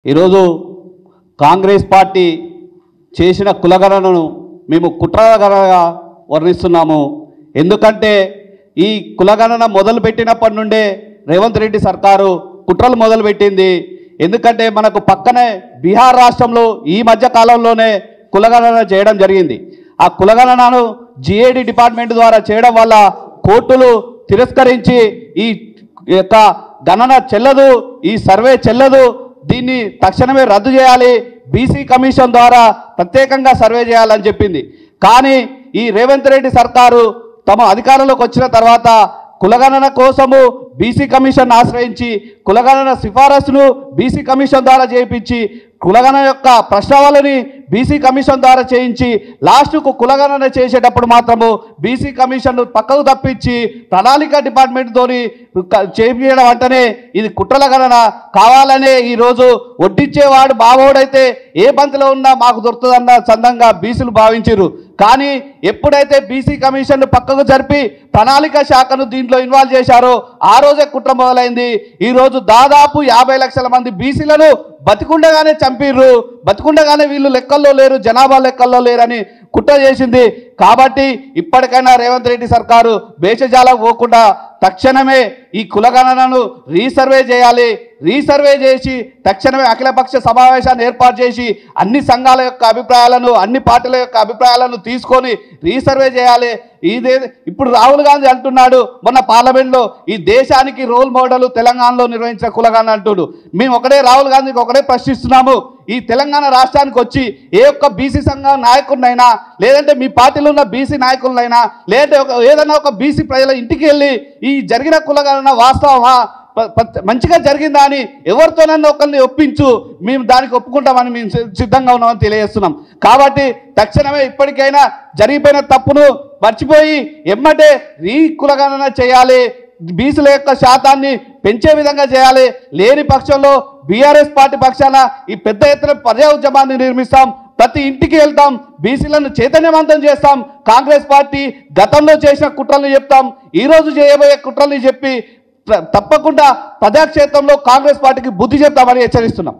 ఈరోజు కాంగ్రెస్ పార్టీ చేసిన కులగణనను మేము కుట్రగణనగా వర్ణిస్తున్నాము. ఎందుకంటే ఈ కులగణన మొదలుపెట్టినప్పటి నుండే రేవంత్ రెడ్డి సర్కారు కుట్రలు మొదలుపెట్టింది. ఎందుకంటే మనకు పక్కనే బీహార్ రాష్ట్రంలో ఈ మధ్య కాలంలోనే కులగణన చేయడం జరిగింది. ఆ కులగణనను జిఏడి డిపార్ట్మెంట్ ద్వారా చేయడం వల్ల కోర్టులు తిరస్కరించి ఈ యొక్క గణన చెల్లదు, ఈ సర్వే చెల్లదు, దీన్ని తక్షణమే రద్దు చేయాలి, బీసీ కమిషన్ ద్వారా ప్రత్యేకంగా సర్వే చేయాలని చెప్పింది. కానీ ఈ రేవంత్ రెడ్డి సర్కారు తమ అధికారంలోకి వచ్చిన తర్వాత కులగణన కోసము బీసీ కమిషన్ ఆశ్రయించి కులగణన సిఫారసును బీసీ కమిషన్ ద్వారా చేయించి కులగణన యొక్క ప్రశ్నావళిని బీసీ కమిషన్ ద్వారా చేయించి లాస్ట్కు కులగణన చేసేటప్పుడు మాత్రము బీసీ కమిషన్ పక్కకు తప్పించి ప్రణాళిక డిపార్ట్మెంట్తో చేయించడం అంటేనే ఇది కుట్రల గణన కావాలనే ఈరోజు వడ్డిచ్చేవాడు బావోడైతే ఏ బంతిలో ఉన్నా మాకు దొరుకుతుందన్న చందంగా బీసీలు భావించారు. కానీ ఎప్పుడైతే బీసీ కమిషన్ పక్కకు జరిపి ప్రణాళిక శాఖను దీంట్లో ఇన్వాల్వ్ చేశారో ఆ రోజే కుట్ర మొదలైంది. ఈరోజు దాదాపు 50 లక్షల మంది బీసీలను బతికుండగానే చంపిర్రు, బతికుండగానే వీళ్ళు లెక్కల్లో లేరు, జనాభా లెక్కల్లో లేరని కుట్ర చేసింది. కాబట్టి ఇప్పటికైనా రేవంత్ రెడ్డి సర్కారు భేషజాలకు పోకుండా తక్షణమే ఈ కులగణనను రీసర్వే చేయాలి. రీసర్వే చేసి తక్షణమే అఖిలపక్ష సమావేశాన్ని ఏర్పాటు చేసి అన్ని సంఘాల యొక్క అభిప్రాయాలను, అన్ని పార్టీల యొక్క అభిప్రాయాలను తీసుకొని రీసర్వే చేయాలి. ఇదే ఇప్పుడు రాహుల్ గాంధీ అంటున్నాడు మొన్న పార్లమెంట్లో ఈ దేశానికి రోల్ మోడల్ తెలంగాణలో నిర్వహించిన కులగణన అంటుడు. మేము రాహుల్ గాంధీకి ఒకటే ప్రశ్నిస్తున్నాము, ఈ తెలంగాణ రాష్ట్రానికి వచ్చి ఏ ఒక్క బీసీ సంఘం నాయకుడినైనా లేదంటే మీ పార్టీలో ఉన్న బీసీ నాయకులనైనా లేదంటే ఏదైనా ఒక బీసీ ప్రజల ఇంటికి వెళ్ళి ఈ జరిగిన కులగణన వాస్తవమా మంచిగా జరిగిందా అని ఎవరితోనన్నా ఒకరిని ఒప్పించు, మేము దానికి ఒప్పుకుంటామని మేము సిద్ధంగా ఉన్నామని తెలియజేస్తున్నాం. కాబట్టి తక్షణమే ఇప్పటికైనా జరిగిపోయిన తప్పును మర్చిపోయి ఎమ్మటే కులగణన చేయాలి, బీసీల యొక్క శాతాన్ని పెంచే విధంగా చేయాలి. లేని పక్షంలో బీఆర్ఎస్ పార్టీ పక్షాన ఈ పెద్ద ఎత్తున ప్రజా ఉద్యమాన్ని నిర్మిస్తాం, ప్రతి ఇంటికి వెళ్తాం, బీసీలను చైతన్యవంతం చేస్తాం. కాంగ్రెస్ పార్టీ గతంలో చేసిన కుట్రల్ని చెప్తాం, ఈరోజు చేయబోయే కుట్రల్ని చెప్పి తప్పకుండా ప్రజాక్షేత్రంలో కాంగ్రెస్ పార్టీకి బుద్ధి చెప్తామని హెచ్చరిస్తున్నాం.